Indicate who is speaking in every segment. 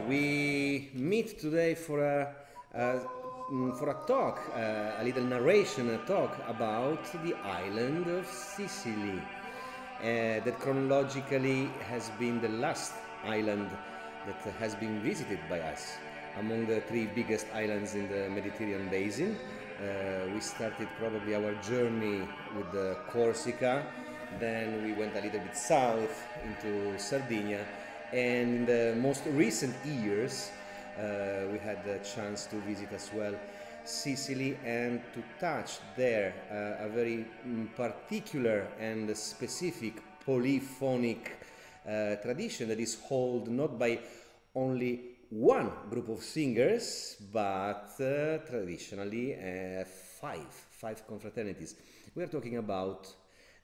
Speaker 1: we meet today for a talk, a little narration, a talk about the island of Sicily, that chronologically has been the last island that has been visited by us. Among the three biggest islands in the Mediterranean basin, we started probably our journey with Corsica, then we went a little bit south into Sardinia, and in the most recent years we had the chance to visit as well Sicily and to touch there a very particular and specific polyphonic tradition that is held not by only one group of singers, but traditionally five confraternities. We are talking about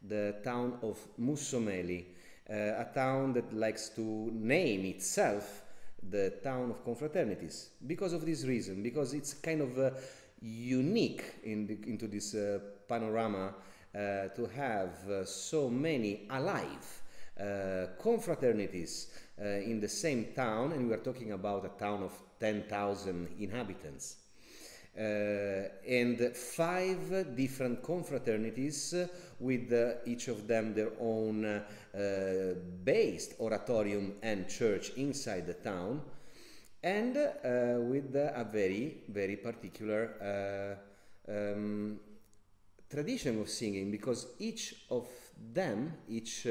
Speaker 1: the town of Mussomeli, a town that likes to name itself the town of confraternities because of this reason, because it's kind of unique into this panorama to have so many alive confraternities in the same town, and we are talking about a town of 10,000 inhabitants. And five different confraternities with each of them their own based oratorium and church inside the town, and with a very particular tradition of singing, because each of them, each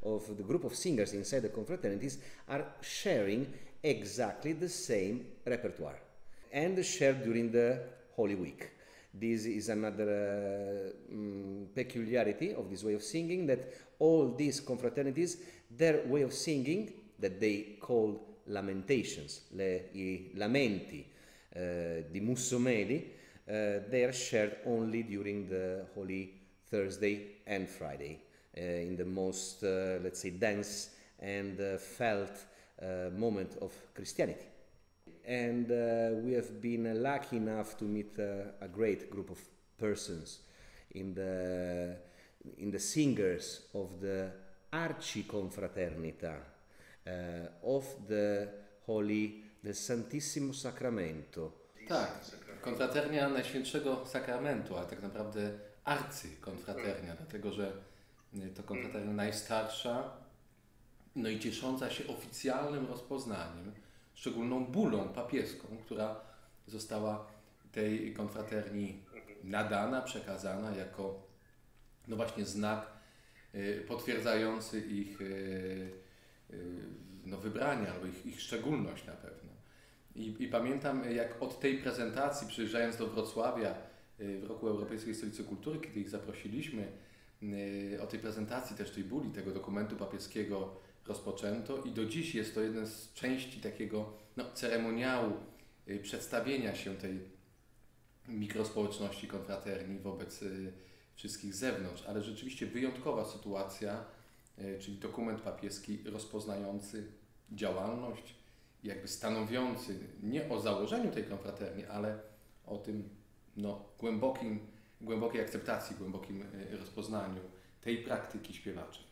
Speaker 1: of the group of singers inside the confraternities are sharing exactly the same repertoire and shared during the Holy Week. This is another peculiarity of this way of singing, that all these confraternities, their way of singing, that they call lamentations, i lamenti di Mussomeli, they are shared only during the Holy Thursday and Friday, in the most, let's say, dense and felt moment of Christianity. And we have been lucky enough to meet a great group of persons in the singers of the Archiconfraternita of the Holy, the Santissimo Sacramento.
Speaker 2: Tak, konfraternia Najświętszego Sakramentu, a tak naprawdę arcykonfraternia, dlatego że to konfraternia najstarsza, no i ciesząca się oficjalnym rozpoznaniem, szczególną bullą papieską, która została tej konfraternii nadana, przekazana jako no właśnie znak potwierdzający ich no wybranie albo ich szczególność na pewno. I pamiętam, jak od tej prezentacji, przyjeżdżając do Wrocławia w roku Europejskiej Stolicy Kultury, kiedy ich zaprosiliśmy, o tej prezentacji też tej bulli, tego dokumentu papieskiego rozpoczęto, i do dziś jest to jeden z części takiego ceremoniału przedstawienia się tej mikrospołeczności konfraterni wobec wszystkich z zewnątrz, ale rzeczywiście wyjątkowa sytuacja, czyli dokument papieski rozpoznający działalność, jakby stanowiący nie o założeniu tej konfraterni, ale o tym głębokiej akceptacji, głębokim rozpoznaniu tej praktyki śpiewaczej.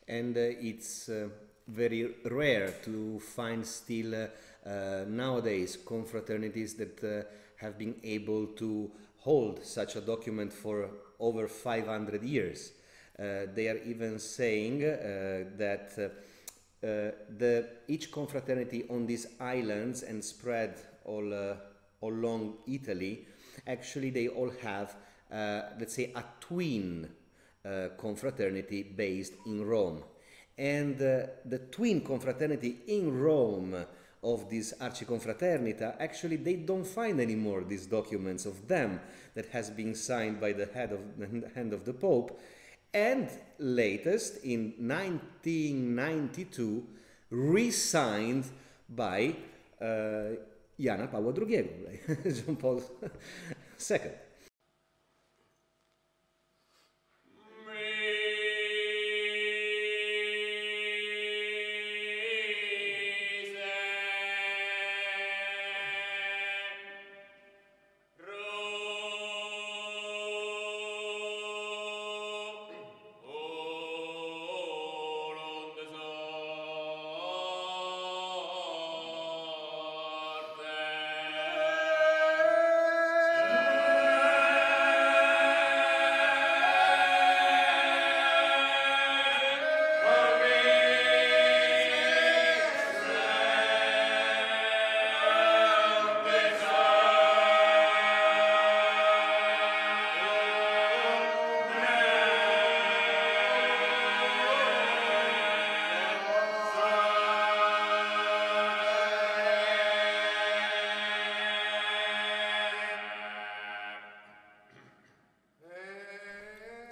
Speaker 1: And it's very rare to find still nowadays confraternities that have been able to hold such a document for over 500 years. They are even saying that each confraternity on these islands and spread all along Italy, actually they all have, let's say, a twin confraternity based in Rome. And the twin confraternity in Rome of this Archiconfraternita, actually they don't find anymore these documents of them that has been signed by the hand of the Pope, and latest in 1992 re-signed by Jana Pawła II, John Paul II.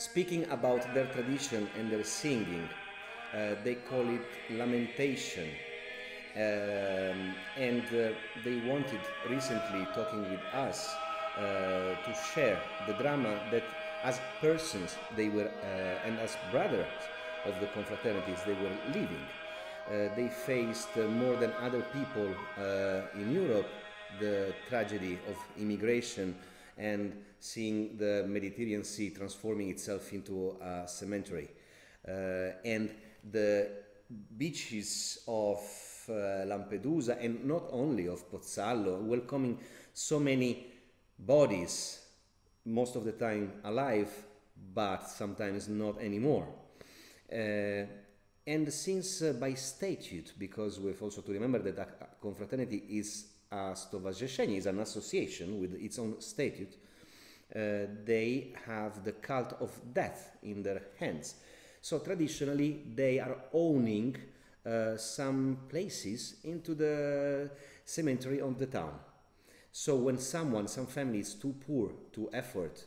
Speaker 1: speaking about their tradition and their singing. They call it lamentation. And they wanted recently, talking with us, to share the drama that as persons they were, and as brothers of the confraternities, they were living. They faced more than other people in Europe the tragedy of immigration and seeing the Mediterranean Sea transforming itself into a cemetery. And the beaches of Lampedusa, and not only of Pozzallo, welcoming so many bodies, most of the time alive, but sometimes not anymore. And since by statute, because we have also to remember that a confraternity is a stowarzyszenie, is an association with its own statute, they have the cult of death in their hands. So traditionally they are owning some places into the cemetery of the town. So when some family is too poor to afford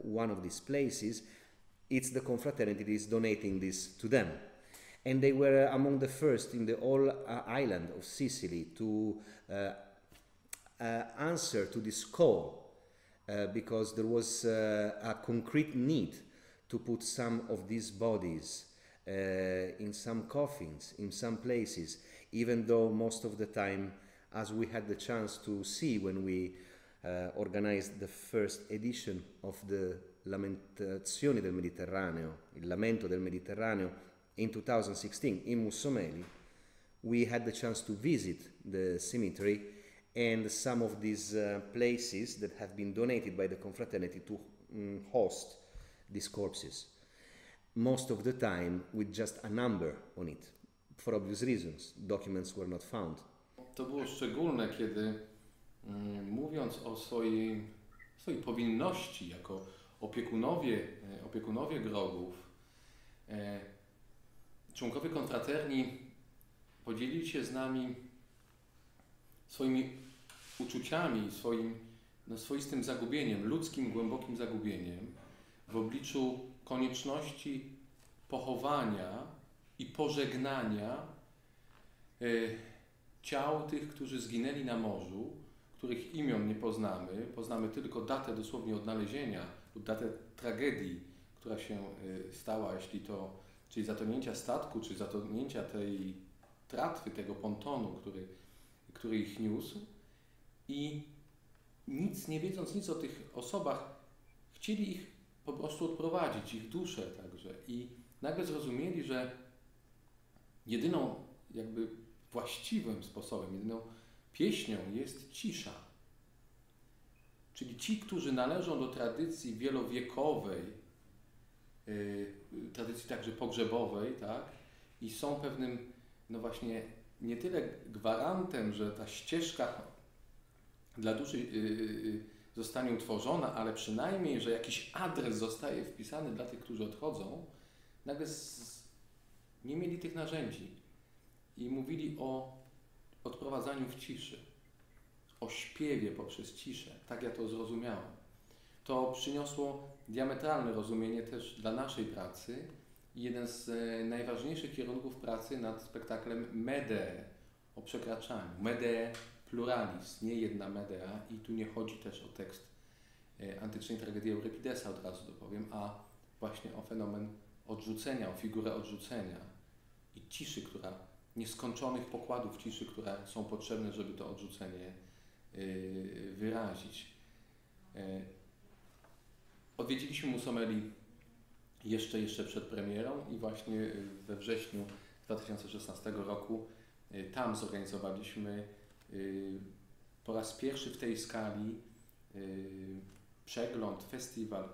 Speaker 1: one of these places, it's the confraternity that is donating this to them. And they were among the first in the whole island of Sicily to answer to this call, because there was a concrete need to put some of these bodies in some coffins, in some places, even though most of the time, as we had the chance to see when we organized the first edition of the Lamentazioni del Mediterraneo, il Lamento del Mediterraneo, in 2016 in Mussomeli, we had the chance to visit the cemetery and some of these places that have been donated by the confraternity to host these corpses. Most of the time with just a number on it, for obvious reasons. Documents were not found.
Speaker 2: To było szczególne, kiedy mówiąc o swojej powinności jako opiekunowie grobów, członkowie konfraterni podzielili się z nami swoimi uczuciami, swoim swoistym zagubieniem, ludzkim, głębokim zagubieniem w obliczu konieczności pochowania i pożegnania ciał tych, którzy zginęli na morzu, których imion nie poznamy, poznamy tylko datę dosłownie odnalezienia lub datę tragedii, która się stała, czyli zatonięcia statku, czy zatonięcia tej tratwy, tego pontonu, który ich niósł. I nie wiedząc nic o tych osobach, chcieli ich po prostu odprowadzić, ich dusze także. I nagle zrozumieli, że jedyną jakby właściwym sposobem, jedyną pieśnią jest cisza. Czyli ci, którzy należą do tradycji wielowiekowej, tradycji także pogrzebowej, tak? I są pewnym, no właśnie, nie tyle gwarantem, że ta ścieżka dla duszy zostanie utworzona, ale przynajmniej, że jakiś adres zostaje wpisany dla tych, którzy odchodzą, nagle nie mieli tych narzędzi i mówili o odprowadzaniu w ciszy, o śpiewie poprzez ciszę. Tak ja to zrozumiałem. To przyniosło diametralne rozumienie też dla naszej pracy i jeden z najważniejszych kierunków pracy nad spektaklem Medee, o przekraczaniu. Medee pluralis, nie jedna Medea, i tu nie chodzi też o tekst antycznej tragedii Euripidesa, od razu dopowiem, a właśnie o fenomen odrzucenia, o figurę odrzucenia i ciszy, nieskończonych pokładów ciszy, które są potrzebne, żeby to odrzucenie wyrazić. Odwiedziliśmy Mussomeli jeszcze przed premierą i właśnie we wrześniu 2016 roku tam zorganizowaliśmy po raz pierwszy w tej skali przegląd, festiwal,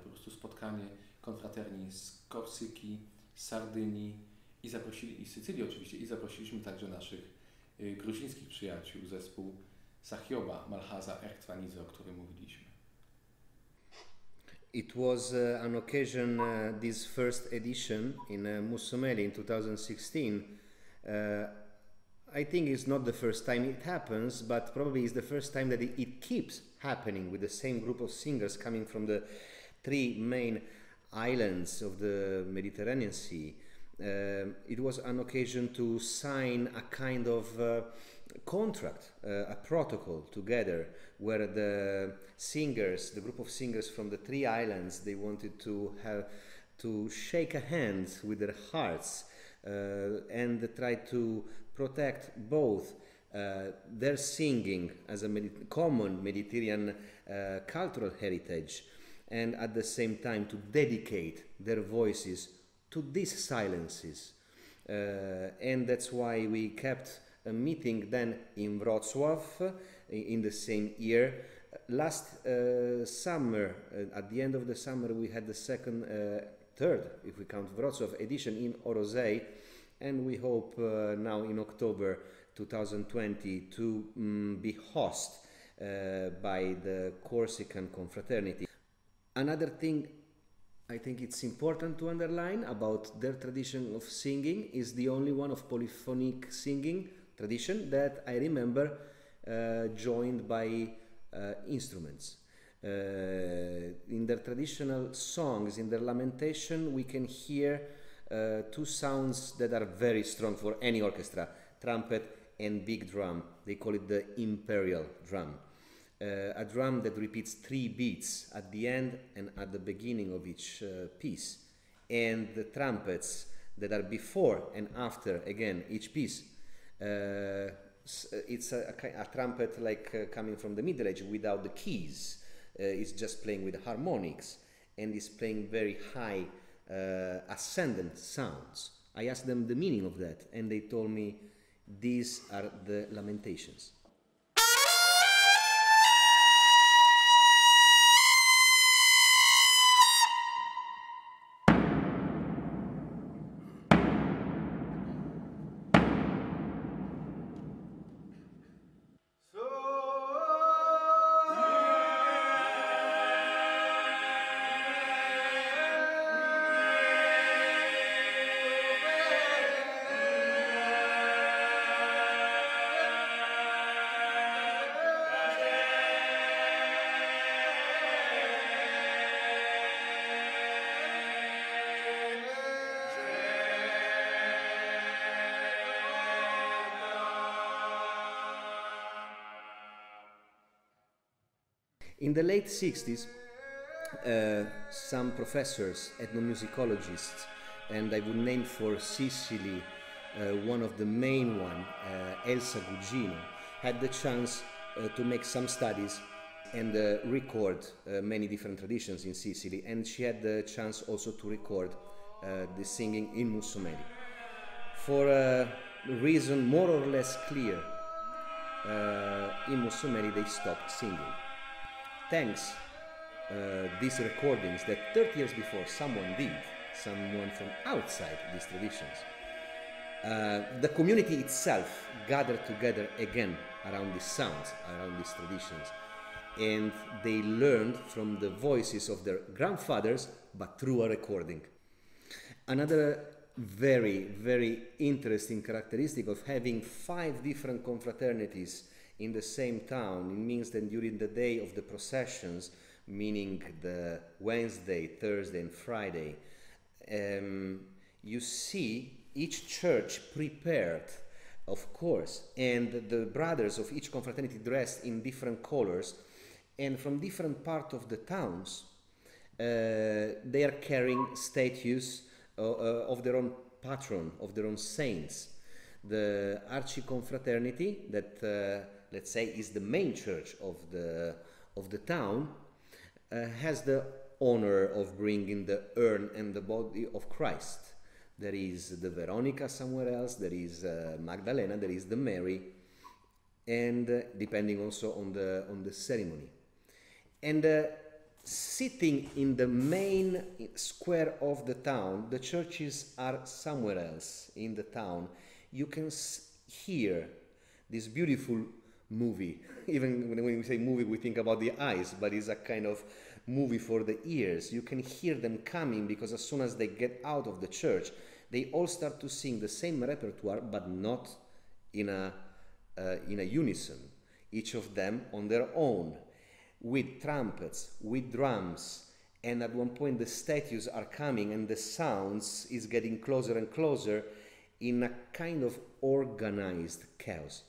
Speaker 2: po prostu spotkanie konfraterni z Korsyki, z Sardynii i z Sycylii oczywiście, i zaprosiliśmy także naszych gruzińskich przyjaciół, zespół Sachioba, Malchaza, Erktwanizy, o którym mówiliśmy.
Speaker 1: It was an occasion, this first edition in Mussomeli in 2016. I think it's not the first time it happens, but probably it's the first time that it keeps happening with the same group of singers coming from the three main islands of the Mediterranean Sea. It was an occasion to sign a kind of contract, a protocol together, where the singers, the group of singers from the three islands, they wanted to have to shake a hand with their hearts and try to protect both their singing as a common Mediterranean cultural heritage, and at the same time to dedicate their voices to these silences. And that's why we kept a meeting then in Wrocław in the same year. Last summer, at the end of the summer, we had the third, if we count Wrocław, edition in Orozei, and we hope now in October 2020 to be host by the Corsican Confraternities. Another thing I think it's important to underline about their tradition of singing is the only one of polyphonic singing tradition that I remember joined by instruments. In their traditional songs, in their lamentation, we can hear two sounds that are very strong for any orchestra: trumpet and big drum. They call it the imperial drum. A drum that repeats 3 beats at the end and at the beginning of each piece, and the trumpets that are before and after again each piece. It's a trumpet like coming from the Middle Age without the keys. It's just playing with harmonics, and it's playing very high ascendant sounds. I asked them the meaning of that, and they told me these are the lamentations. In the late 60s, some professors, ethnomusicologists, and I would name for Sicily one of the main one, Elsa Gugino, had the chance to make some studies and record many different traditions in Sicily, and she had the chance also to record the singing in Mussomeli. For a reason more or less clear, in Mussomeli they stopped singing. Thanks these recordings that 30 years before someone from outside these traditions, the community itself gathered together again around these sounds, around these traditions, and they learned from the voices of their grandfathers, but through a recording. Another very, very interesting characteristic of having 5 different confraternities in the same town, it means that during the day of the processions, meaning the Wednesday, Thursday and Friday, you see each church prepared, of course, and the brothers of each confraternity dressed in different colors, and from different parts of the towns, they are carrying statues of their own patron, of their own saints. The Archiconfraternity, that let's say is the main church of the town, has the honor of bringing the urn and the body of Christ. There is the Veronica somewhere else, there is Magdalena, there is the Mary, and depending also on the ceremony. And sitting in the main square of the town, the churches are somewhere else in the town. You can hear this beautiful movie. Even when we say movie, we think about the eyes, but it's a kind of movie for the ears. You can hear them coming, because as soon as they get out of the church, they all start to sing the same repertoire, but not in a unison. Each of them on their own, with trumpets, with drums, and at one point the statues are coming and the sounds is getting closer and closer in a kind of organized chaos.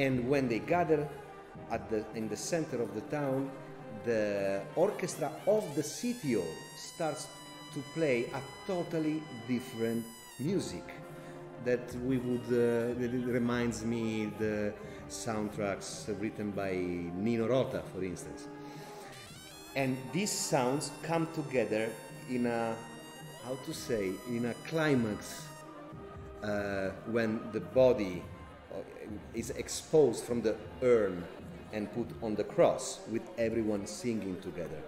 Speaker 1: And when they gather in the center of the town, the orchestra of the city hall starts to play a totally different music that it reminds me the soundtracks written by Nino Rota, for instance. And these sounds come together in a, in a climax when the body is exposed from the urn and put on the cross with everyone singing together.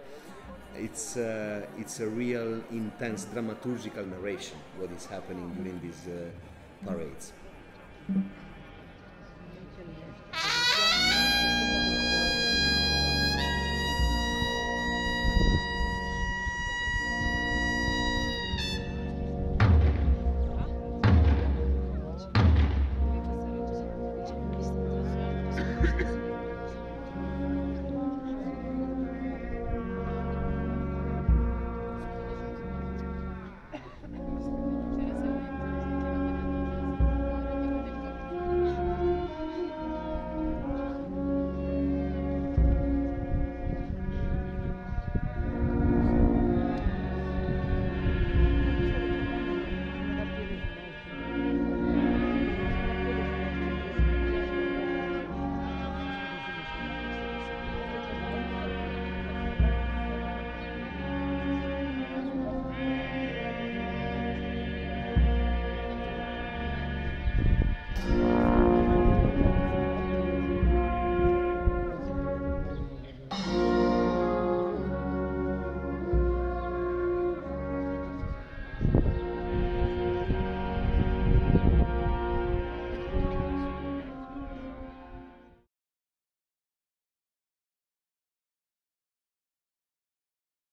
Speaker 1: It's a real intense dramaturgical narration what is happening during these parades.